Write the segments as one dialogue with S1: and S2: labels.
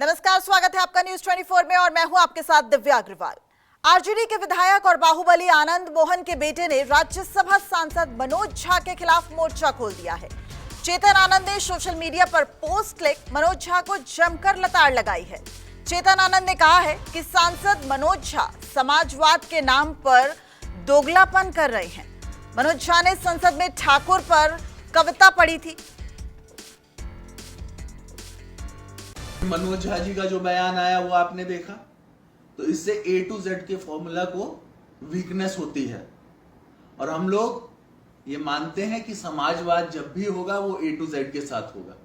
S1: नमस्कार, स्वागत है आपका न्यूज 24 में और मैं हूं आपके साथ दिव्या अग्रवाल। आरजेडी के विधायक और बाहुबली आनंद मोहन के बेटे ने राज्यसभा सांसद मनोज झा के खिलाफ मोर्चा खोल दिया है। चेतन आनंद ने सोशल मीडिया पर पोस्ट लिख मनोज झा को जमकर लताड़ लगाई है। चेतन आनंद ने कहा है कि सांसद मनोज झा समाजवाद के नाम पर दोगलापन कर रहे हैं। मनोज झा ने संसद में ठाकुर पर कविता पढ़ी थी।
S2: मनोज झा जी का जो बयान आया वो आपने देखा, तो इससे A to Z के फॉर्मूला को वीकनेस होती है और हम लोग ये मानते हैं कि समाजवाद जब भी होगा वो A to Z के साथ होगा।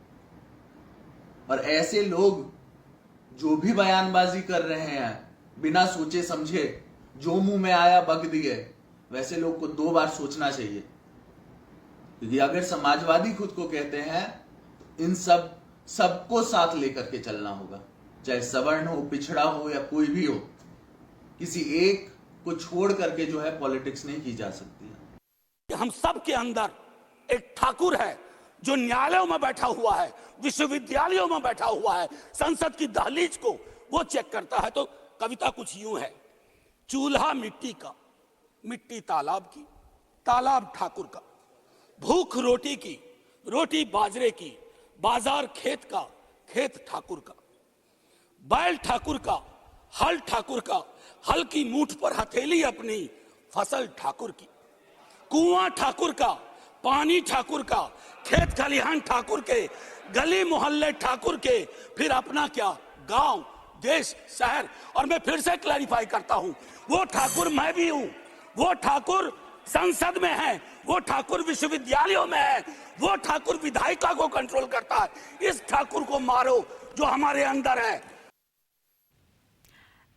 S2: और ऐसे लोग जो भी बयानबाजी कर रहे हैं बिना सोचे समझे, जो मुंह में आया बक दिए, वैसे लोग को 2 बार सोचना चाहिए। क्योंकि अगर समाजवादी खुद को कहते हैं, इन सबको साथ लेकर के चलना होगा, चाहे सवर्ण हो, पिछड़ा हो या कोई भी हो। किसी एक को छोड़ करके जो है पॉलिटिक्स नहीं की जा सकती है।
S3: हम सब के अंदर एक ठाकुर है जो न्यायालयों में बैठा हुआ है, विश्वविद्यालयों में बैठा हुआ है, संसद की दहलीज को वो चेक करता है। तो कविता कुछ यूं है: चूल्हा मिट्टी का, मिट्टी तालाब की, तालाब ठाकुर का, भूख रोटी की, रोटी बाजरे की, बाजार खेत का, खेत ठाकुर का, बैल ठाकुर का, हल ठाकुर का, हल की मूठ पर हथेली अपनी, फसल ठाकुर की, कुआं ठाकुर का, पानी ठाकुर का, खेत खलिहान ठाकुर के, गली मोहल्ले ठाकुर के, फिर अपना क्या, गांव, देश, शहर। और मैं फिर से क्लैरिफाई करता हूं, वो ठाकुर मैं भी हूं, वो ठाकुर संसद में है, वो ठाकुर विश्वविद्यालयों में है, वो ठाकुर विधायिका को कंट्रोल करता है। इस ठाकुर को मारो जो हमारे अंदर है।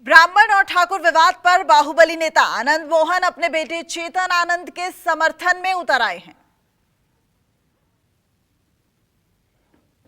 S1: ब्राह्मण और ठाकुर विवाद पर बाहुबली नेता आनंद मोहन अपने बेटे चेतन आनंद के समर्थन में उतर आए हैं।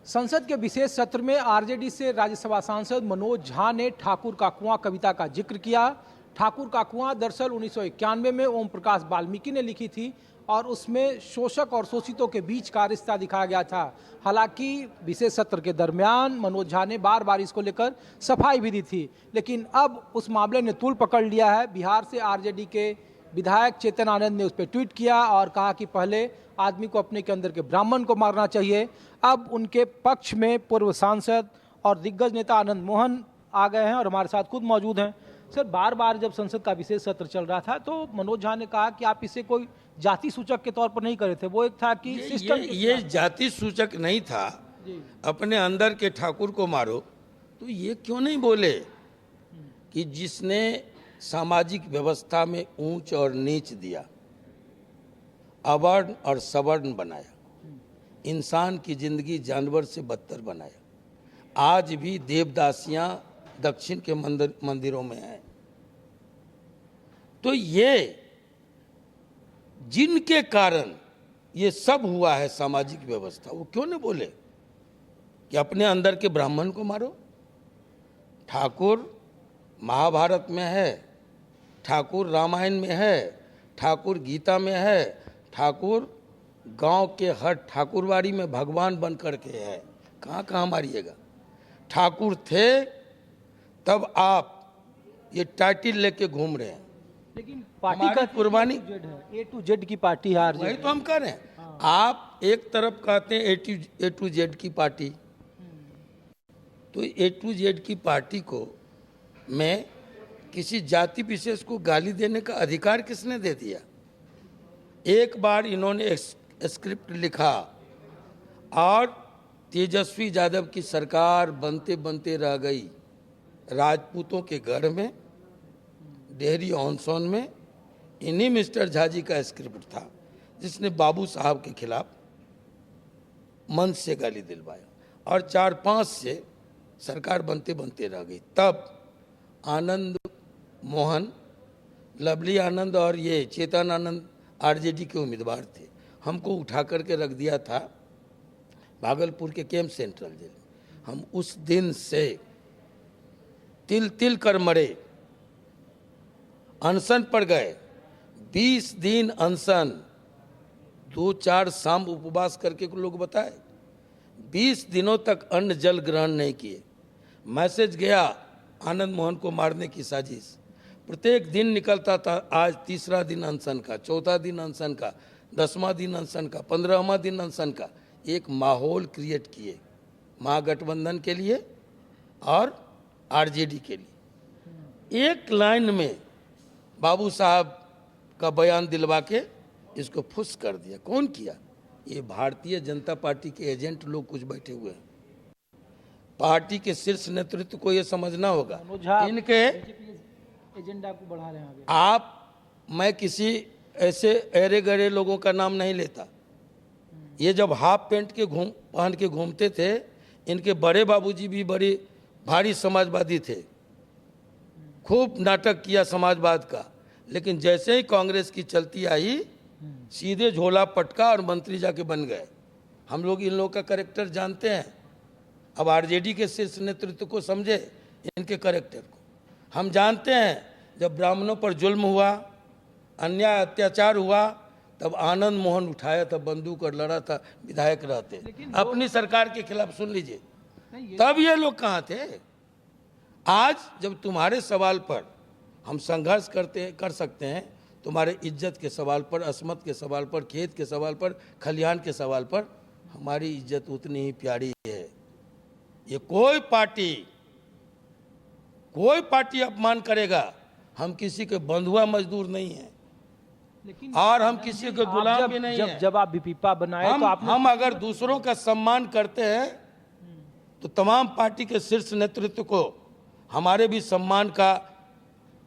S4: संसद के विशेष सत्र में आरजेडी से राज्यसभा सांसद मनोज झा ने ठाकुर का कुआं कविता का जिक्र किया। ठाकुर का कुआं दरअसल 1991 में ओम प्रकाश वाल्मीकि ने लिखी थी और उसमें शोषक और शोषितों के बीच का रिश्ता दिखाया गया था। हालांकि विशेष सत्र के दरमियान मनोज झा ने बार बार इसको लेकर सफाई भी दी थी, लेकिन अब उस मामले ने तूल पकड़ लिया है। बिहार से आरजेडी के विधायक चेतन आनंद ने उस पर ट्वीट किया और कहा कि पहले आदमी को अपने के अंदर के ब्राह्मण को मारना चाहिए। अब उनके पक्ष में पूर्व सांसद और दिग्गज नेता आनंद मोहन आ गए हैं और हमारे साथ खुद मौजूद हैं। सर, बार बार जब संसद का विशेष सत्र चल रहा था तो मनोज झा ने कहा कि आप इसे कोई जाति सूचक के तौर पर नहीं करे थे, वो एक था कि सिस्टम
S5: ये जाति सूचक नहीं था। अपने अंदर के ठाकुर को मारो, तो ये क्यों नहीं बोले कि जिसने सामाजिक व्यवस्था में ऊंच और नीच दिया, अवर्ण और सवर्ण बनाया, इंसान की जिंदगी जानवर से बदतर बनाया। आज भी देवदासियां दक्षिण के मंदिरों में है। तो ये जिनके कारण ये सब हुआ है सामाजिक व्यवस्था, वो क्यों नहीं बोले कि अपने अंदर के ब्राह्मण को मारो। ठाकुर महाभारत में है, ठाकुर रामायण में है, ठाकुर गीता में है, ठाकुर गांव के हर ठाकुरवाड़ी में भगवान बन करके है। कहाँ कहाँ मारिएगा। ठाकुर थे तब आप ये टाइटल लेके घूम रहे हैं।
S4: लेकिन पार्टी का
S5: कुर्बानी
S4: A to Z की पार्टी है
S5: वही तो हम कह रहे हैं। आप एक तरफ कहते हैं A to Z की पार्टी, तो A to Z की पार्टी को में किसी जाति विशेष को गाली देने का अधिकार किसने दे दिया। एक बार इन्होंने स्क्रिप्ट लिखा और तेजस्वी यादव की सरकार बनते बनते रह गई राजपूतों के घर में, डेहरी ऑनसोन में। इन्हीं मिस्टर झा जी का स्क्रिप्ट था जिसने बाबू साहब के खिलाफ मंच से गाली दिलवाया और 4-5 से सरकार बनते बनते रह गई। तब आनंद मोहन, लवली आनंद और ये चेतन आनंद आरजेडी के उम्मीदवार थे। हमको उठा करके रख दिया था भागलपुर के कैंप सेंट्रल जेल। हम उस दिन से तिल तिल कर मरे, अनशन पर गए। 20 दिन अनशन, 2-4 शाम उपवास करके लोग बताए। 20 दिनों तक अन्न जल ग्रहण नहीं किए। मैसेज गया आनंद मोहन को मारने की साजिश। प्रत्येक दिन निकलता था, आज तीसरा दिन अनशन का, चौथा दिन अनशन का, 10वां दिन अनशन का, 15वां दिन अनशन का। एक माहौल क्रिएट किए महागठबंधन के लिए और आरजेडी के लिए। एक लाइन में बाबू साहब का बयान दिलवा के इसको फुस कर दिया। कौन किया? ये भारतीय जनता पार्टी के एजेंट लोग कुछ बैठे हुए हैं। पार्टी के शीर्ष नेतृत्व को ये समझना होगा इनके
S4: एजेंडा को बढ़ा रहे हैं आगे।
S5: मैं किसी ऐसे अरे गरे लोगों का नाम नहीं लेता। ये जब हाफ पैंट के पहन के घूमते थे, इनके बड़े बाबूजी भी बड़ी भारी समाजवादी थे, खूब नाटक किया समाजवाद का। लेकिन जैसे ही कांग्रेस की चलती आई, सीधे झोला पटका और मंत्री जाके बन गए। हम लोग इन लोगों का कैरेक्टर जानते हैं। अब आरजेडी के शीर्ष नेतृत्व को समझे इनके कैरेक्टर को। हम जानते हैं जब ब्राह्मणों पर जुल्म हुआ, अन्याय अत्याचार हुआ, तब आनंद मोहन उठाया था बंदूक और लड़ा था विधायक रहते अपनी सरकार के खिलाफ। सुन लीजिए, तब ये लोग कहाँ थे? आज जब तुम्हारे सवाल पर हम संघर्ष कर सकते हैं, तुम्हारे इज्जत के सवाल पर, असमत के सवाल पर, खेत के सवाल पर, खलिहान के सवाल पर, हमारी इज्जत उतनी ही प्यारी है। ये कोई पार्टी अपमान करेगा, हम किसी के बंधुआ मजदूर नहीं हैं,
S4: लेकिन
S5: और हम किसी के गुलाम भी नहीं हैं।
S4: जब आप बीपीपा बनाए तो
S5: हम अगर दूसरों का सम्मान करते हैं तो तमाम पार्टी के शीर्ष नेतृत्व को हमारे भी सम्मान का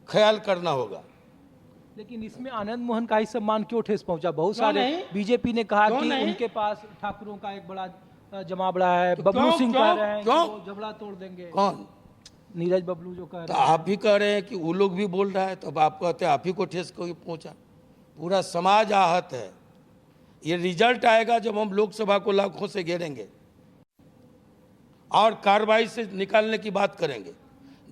S5: ख्याल करना होगा।
S4: लेकिन इसमें आनंद मोहन का ही सम्मान क्यों ठेस पहुंचा? बहुत सारे बीजेपी ने कहा कि उनके पास ठाकुरों का एक बड़ा जमावड़ा है। बबलू सिंह कह रहे हैं कि वो जबड़ा तोड़ देंगे।
S5: कौन?
S4: नीरज बबलू जो कह रहे
S5: तो आप भी कह रहे हैं कि वो लोग भी बोल रहा है, तो अब आप कहते हैं आप ही को ठेस पहुंचा। पूरा समाज आहत है। ये रिजल्ट आएगा जब हम लोकसभा को लाखों से घेरेंगे और कार्रवाई से निकालने की बात करेंगे।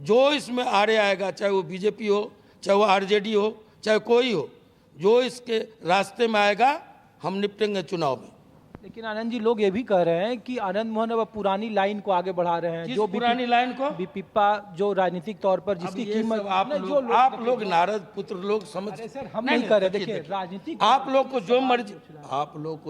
S5: जो इसमें आड़े आएगा, चाहे वो बीजेपी हो, चाहे वो आरजेडी हो, चाहे कोई हो, जो इसके रास्ते में आएगा हम निपटेंगे चुनाव में।
S4: लेकिन आनंद जी, लोग ये भी कह रहे हैं कि आनंद मोहन अब पुरानी लाइन को आगे बढ़ा रहे हैं।
S5: जो पुरानी लाइन को
S4: बीपीपा जो राजनीतिक तौर पर जिसकी कीमत
S5: आप लोग नारद पुत्र लोग समझ।
S4: सर हम नहीं कर रहे। देखिए राजनीतिक
S5: आप लोग को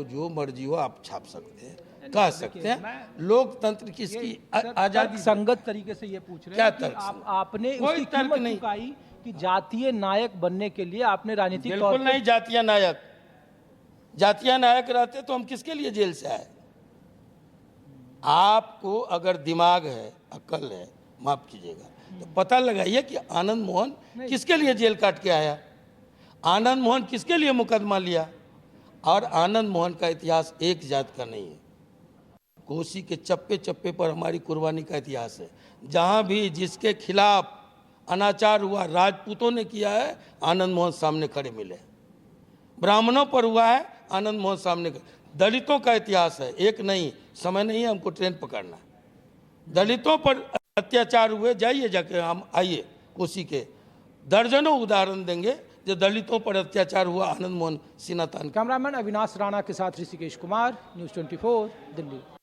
S5: जो मर्जी हो आप छाप सकते हैं, कह सकते हैं। लोकतंत्र किसकी आजादी?
S4: संगत तरीके से ये पूछ रहे हैं कि आपने उसकी कीमत चुकाई कि जातीय नायक बनने के लिए आपने राजनीतिक
S5: बिल्कुल नहीं। जातीय नायक रहते तो हम किसके लिए जेल से आए? आपको अगर दिमाग है, अक्ल है, माफ कीजिएगा, तो पता लगाइए कि आनंद मोहन किसके लिए जेल काट के आया, आनंद मोहन किसके लिए मुकदमा लिया। और आनंद मोहन का इतिहास एक जात का नहीं है। कोसी के चप्पे चप्पे पर हमारी कुर्बानी का इतिहास है। जहां भी जिसके खिलाफ अनाचार हुआ, राजपूतों ने किया है, आनंद मोहन सामने खड़े मिले। ब्राह्मणों पर हुआ है, आनंद मोहन सामने खड़े। दलितों का इतिहास है, एक नहीं, समय नहीं है हमको ट्रेन पकड़ना। दलितों पर अत्याचार हुए, जाइए जाके, हम आइए कोसी के दर्जनों उदाहरण देंगे जो दलितों पर अत्याचार हुआ, आनंद मोहन सिन्हा तान।
S4: कैमरामैन अविनाश राणा के साथ ऋषिकेश कुमार, न्यूज़ 24 दिल्ली।